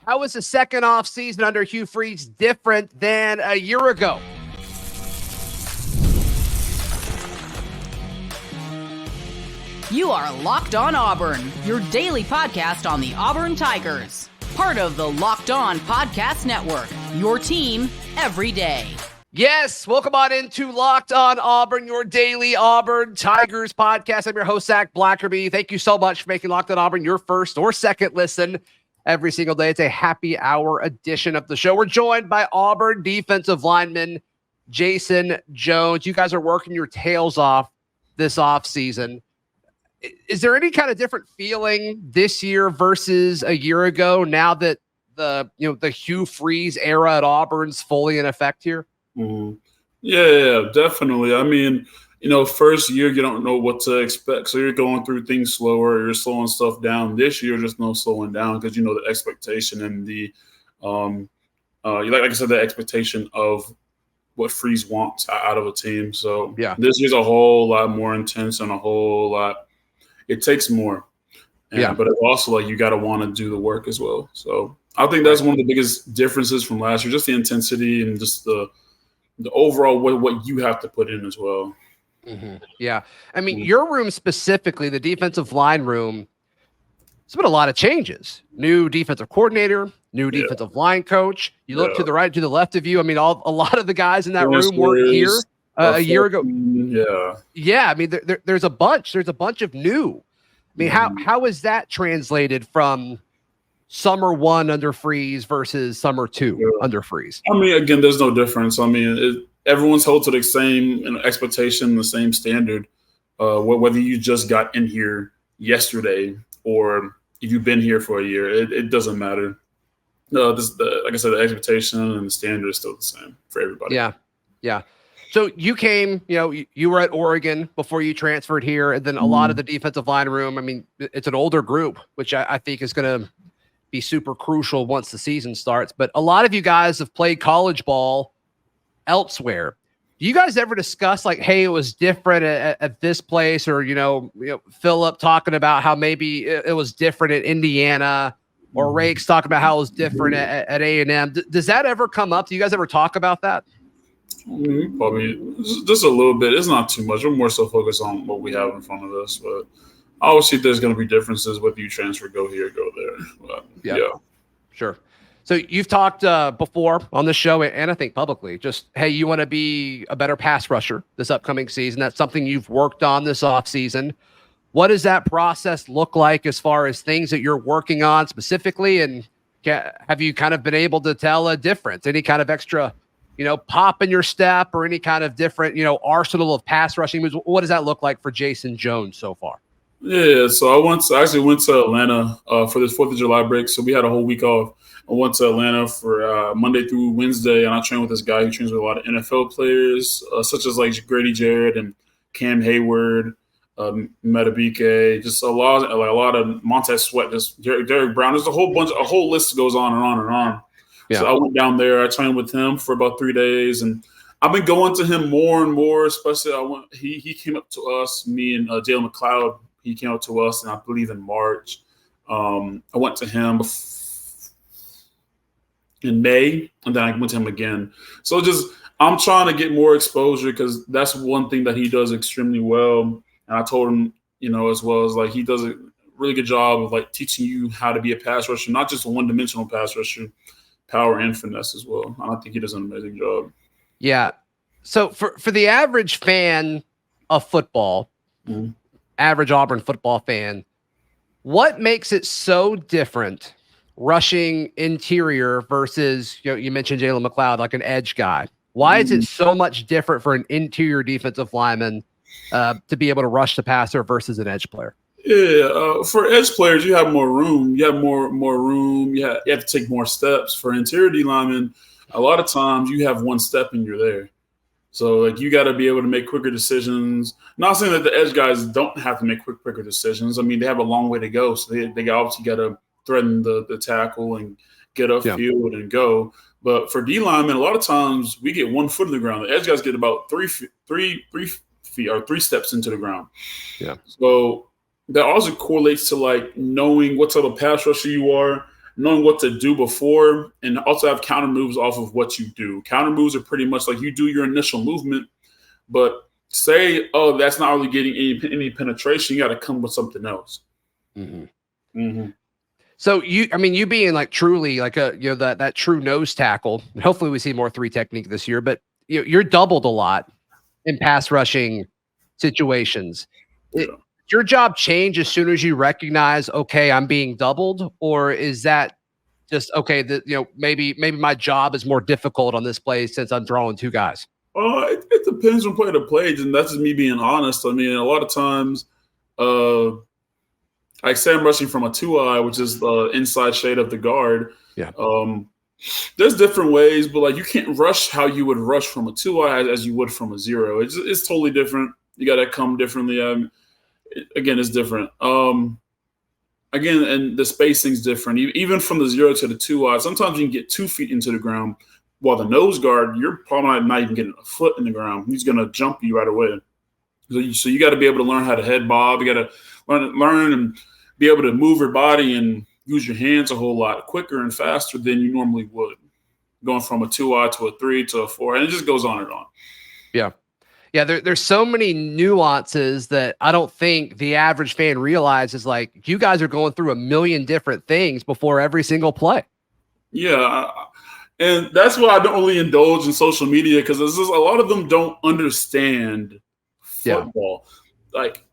How was the second off season under Hugh Freeze different than a year ago? You are Locked On Auburn, your daily podcast on the Auburn Tigers. Part of the Locked On Podcast Network, your team every day. Yes, welcome on into Locked On Auburn, your daily Auburn Tigers podcast. I'm your host, Zac Blackerby. Thank you so much for making Locked On Auburn your first or second listen every single day. It's a happy hour edition of the show. We're joined by Auburn defensive lineman Jayson Jones. You guys are working your tails off this offseason. Is there any kind of different feeling this year versus a year ago now that the Hugh Freeze era at Auburn's fully in effect here? Mm-hmm. Yeah, definitely. I mean, first year you don't know what to expect, so you're going through things slower. You're slowing stuff down. This year, just no slowing down because the expectation and the like I said, the expectation of what Freeze wants out of a team. So yeah, this year's a whole lot more intense and a whole lot. It takes more, but it's also like you got to want to do the work as well. So I think that's one of the biggest differences from last year, just the intensity and just the overall what you have to put in as well. Mm-hmm. Yeah, I mean, your room specifically, the defensive line room, it's been a lot of changes. New defensive coordinator, new defensive line coach. You look to the right, to the left of you. I mean, a lot of the guys in that room weren't here a year ago. Yeah. I mean, there's a bunch. There's a bunch of new. I mean, how is that translated from summer one under Freeze versus summer two under Freeze? I mean, again, there's no difference. I mean, everyone's held to the same expectation, the same standard. Whether you just got in here yesterday or if you've been here for a year, it doesn't matter. Like I said, the expectation and the standard is still the same for everybody. Yeah. So you came, you were at Oregon before you transferred here, and then a lot of the defensive line room. I mean, it's an older group, which I think is going to be super crucial once the season starts. But a lot of you guys have played college ball elsewhere. Do you guys ever discuss like, hey, it was different at this place, or Philip talking about how maybe it was different at Indiana, or Rake's talking about how it was different at A&M? Does that ever come up? Do you guys ever talk about that? Probably just a little bit. It's not too much. We're more so focused on what we have in front of us, but obviously there's going to be differences whether you transfer, go here, go there. But, yeah, sure. So you've talked before on the show, and I think publicly, just, hey, you want to be a better pass rusher this upcoming season. That's something you've worked on this offseason. What does that process look like as far as things that you're working on specifically? And have you kind of been able to tell a difference? Any kind of extra, pop in your step or any kind of different, arsenal of pass rushing moves? What does that look like for Jayson Jones so far? Yeah, so I actually went to Atlanta for this 4th of July break. So we had a whole week off. I went to Atlanta for Monday through Wednesday, and I trained with this guy who trains with a lot of NFL players, such as like Grady Jarrett and Cam Hayward, Metabike, just a lot of Montez Sweat, just Derek Brown. There's a whole list goes on and on and on. Yeah. So I went down there. I trained with him for about 3 days, and I've been going to him more and more. Especially, he came up to us, me and Jalen McLeod. He came up to us, and I believe in March. I went to him in May, and then I went to him again. So I'm trying to get more exposure because that's one thing that he does extremely well. And I told him, as well as like he does a really good job of like teaching you how to be a pass rusher, not just a one-dimensional pass rusher, power and finesse as well. I think he does an amazing job. Yeah. So for the average fan of football, average Auburn football fan, what makes it so different rushing interior versus, you mentioned Jalen McLeod, like an edge guy? Why is it so much different for an interior defensive lineman to be able to rush the passer versus an edge player? Yeah, for edge players, you have more room. You have more room. You have to take more steps. For interior D linemen, a lot of times you have one step and you're there. So like you got to be able to make quicker decisions. Not saying that the edge guys don't have to make quicker decisions. I mean, they have a long way to go. So they obviously got to threaten the tackle and get upfield and go. But for D linemen, a lot of times we get 1 foot in the ground. The edge guys get about three feet or 3 steps into the ground. Yeah. So that also correlates to like knowing what type of pass rusher you are knowing what to do before, and also have counter moves off of what you do. Counter moves are pretty much like you do your initial movement, but say, oh, that's not really getting any penetration, you got to come with something else. Mm-hmm. Mm-hmm. So you being like truly like that true nose tackle. Hopefully we see more 3 technique this year, but you're doubled a lot in pass rushing situations. Yeah. Your job change as soon as you recognize, okay, I'm being doubled, or is that just okay? Maybe my job is more difficult on this play since I'm drawing 2 guys. It depends from play to play, and that's just me being honest. I mean, a lot of times, I say I'm rushing from a 2-eye, which is the inside shade of the guard. Yeah. There's different ways, but like you can't rush how you would rush from a 2-eye as you would from a 0. It's totally different. You got to come differently. Again, it's different. Again, and the spacing's different. Even from the 0 to the 2-eye, sometimes you can get 2 feet into the ground, while the nose guard, you're probably not even getting a foot in the ground. He's going to jump you right away. So you got to be able to learn how to head bob. You got to learn and be able to move your body and use your hands a whole lot quicker and faster than you normally would, going from a 2-eye to a 3 to a 4, and it just goes on and on. Yeah. Yeah, there's so many nuances that I don't think the average fan realizes. Like, you guys are going through a million different things before every single play. Yeah, and that's why I don't really indulge in social media, because a lot of them don't understand football. Yeah. Like,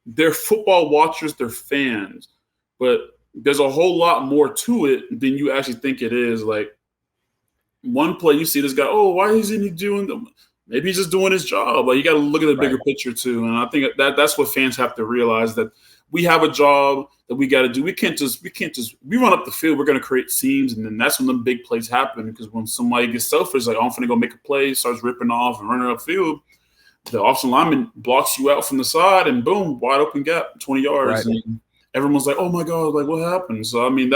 they're football watchers, they're fans, but there's a whole lot more to it than you actually think it is. Like, one play, you see this guy, oh, why isn't he doing them? Maybe he's just doing his job. Like, you got to look at the bigger picture too. And I think that's what fans have to realize, that we have a job that we got to do. We run up the field, we're going to create seams, and then that's when the big plays happen. Because when somebody gets selfish, like, oh, I'm going to go make a play, starts ripping off and running upfield, the offensive lineman blocks you out from the side, and boom, wide open gap, 20 yards. Right. And everyone's like, oh my God, like, what happened? So, I mean,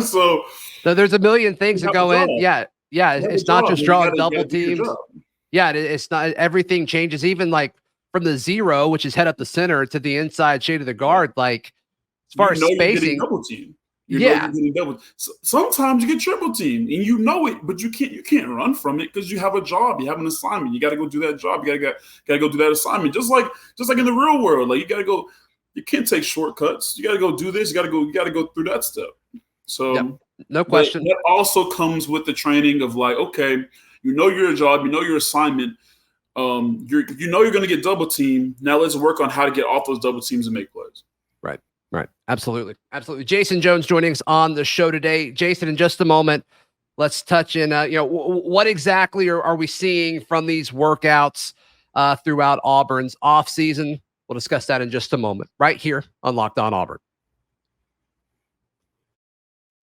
so there's a million things that go in. Yeah. Yeah, it's not just drawing double teams. Yeah, it's not. Everything changes, even like from the 0, which is head up the center, to the inside shade of the guard. Like, as far as spacing, double team. Sometimes you get triple team, and you know it, but you can't run from it because you have a job, you have an assignment. You got to go do that job. You got to go do that assignment. Just like in the real world, like, you got to go. You can't take shortcuts. You got to go do this. You got to go through that step. So. Yep. No question. That also comes with the training of, like, okay, you know your job, you know your assignment. You're going to get double teamed. Now let's work on how to get off those double teams and make plays. Right. Absolutely. Jayson Jones joining us on the show today. Jayson, in just a moment, let's touch in. What exactly are we seeing from these workouts throughout Auburn's offseason? We'll discuss that in just a moment, right here on Locked On Auburn.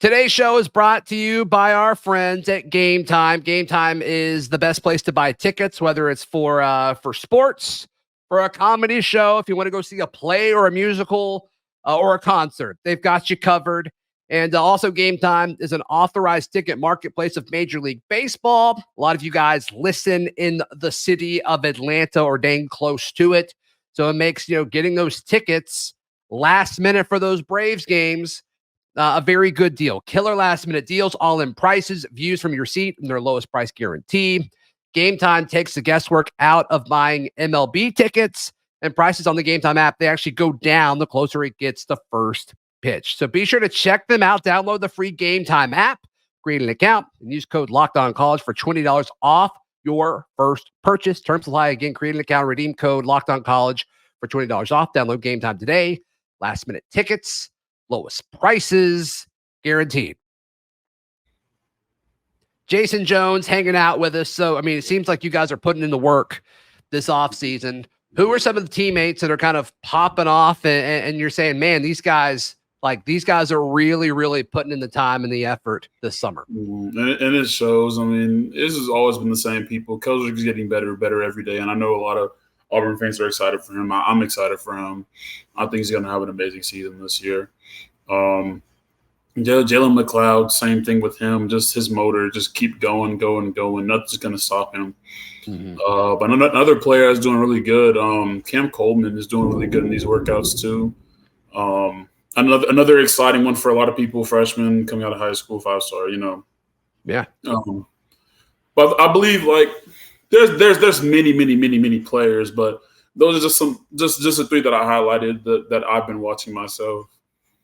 Today's show is brought to you by our friends at Game Time. Game Time is the best place to buy tickets, whether it's for sports, for a comedy show, if you want to go see a play or a musical or a concert. They've got you covered. And also, Game Time is an authorized ticket marketplace of Major League Baseball. A lot of you guys listen in the city of Atlanta or dang close to it. So it makes, getting those tickets last minute for those Braves games a very good deal. Killer last minute deals, all in prices, views from your seat, and their lowest price guarantee. Game Time takes the guesswork out of buying MLB tickets, and prices on the Game Time app, they actually go down the closer it gets to first pitch. So be sure to check them out. Download the free Game Time app, create an account, and use code LOCKEDONCollege for $20 off your first purchase. Terms apply. Again, create an account, redeem code LOCKEDONCollege for $20 off. Download Game Time today. Last minute tickets, lowest prices guaranteed. Jayson Jones hanging out with us. So, it seems like you guys are putting in the work this offseason. Who are some of the teammates that are kind of popping off and you're saying, man, these guys are really, really putting in the time and the effort this summer? And it shows. This has always been the same people. Coach is getting better every day. And I know a lot of Auburn fans are excited for him. I'm excited for him. I think he's going to have an amazing season this year. Jalen McLeod, same thing with him. Just his motor, just keep going. Nothing's going to stop him. Mm-hmm. But another player is doing really good. Cam Coleman is doing really good in these workouts too. another exciting one for a lot of people, freshmen coming out of high school, 5-star, Yeah. But I believe like there's many players, but those are just the three that I highlighted that I've been watching myself.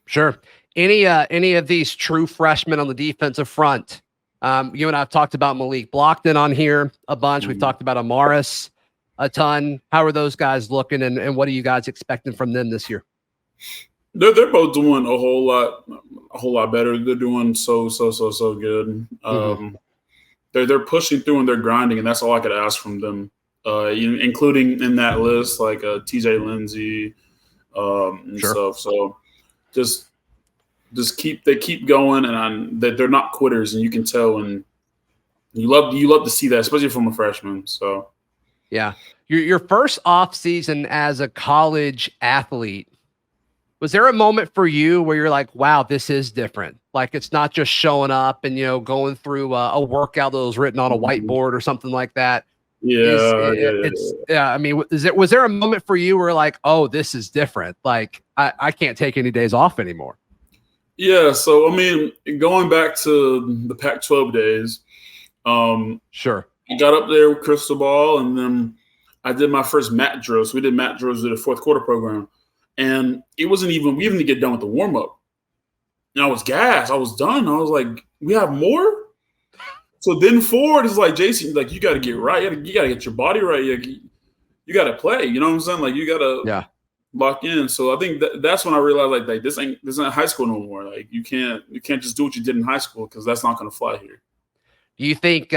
Sure. Any of these true freshmen on the defensive front? You and I've talked about Malik Blockton on here a bunch. We've talked about Amaris a ton. How are those guys looking, and what are you guys expecting from them this year? They're both doing a whole lot better. They're doing so good. They're pushing through and they're grinding, and that's all I could ask from them. Including in that list like TJ Lindsey and stuff. So just keep going, and they're not quitters, and you can tell, and you love to see that, especially from a freshman. So yeah, your first off season as a college athlete. Was there a moment for you where you're like, wow, this is different? Like, it's not just showing up and, going through a workout that was written on a whiteboard or something like that. I mean, was there a moment for you where like, oh, this is different? Like, I can't take any days off anymore. Yeah. So, I mean, going back to the Pac-12 days, sure. I got up there with crystal ball, and then I did my first mat drill. So we did mat drills at the fourth quarter program. And it wasn't even, we didn't get done with the warm up. And I was gassed. I was done. I was like, we have more? So then forward is like, Jayson, like, you got to get right. You got to get your body right. You got to play. You know what I'm saying? Like, you got to lock in. So I think that's when I realized, like this ain't high school no more. Like, you can't just do what you did in high school, because that's not going to fly here. Do you think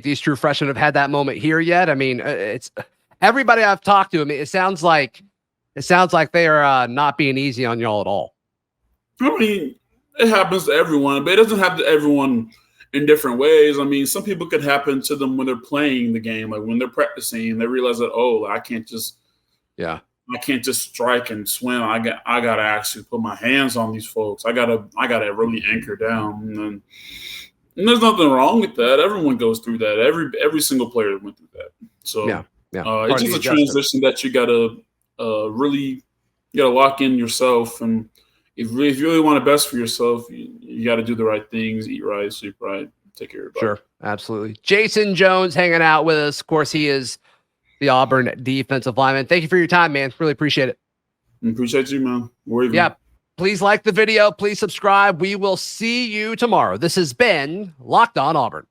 these true freshmen have had that moment here yet? I mean, it's everybody I've talked to. I mean, it sounds like they are not being easy on y'all at all. I mean, it happens to everyone, but it doesn't happen to everyone in different ways. I mean, some people could happen to them when they're playing the game, like when they're practicing, they realize that, oh, I can't just strike and swim. I got to actually put my hands on these folks. I gotta really anchor down. And there's nothing wrong with that. Everyone goes through that. Every single player went through that. So it's just a transition that you gotta really lock in yourself, and if you really want the best for yourself, you got to do the right things, eat right, sleep right, take care of your body. Sure, absolutely. Jayson Jones hanging out with us. Of course, he is the Auburn defensive lineman. Thank you for your time, man. Really appreciate it. Appreciate you, man. Please like the video. Please subscribe. We will see you tomorrow. This has been Locked On Auburn.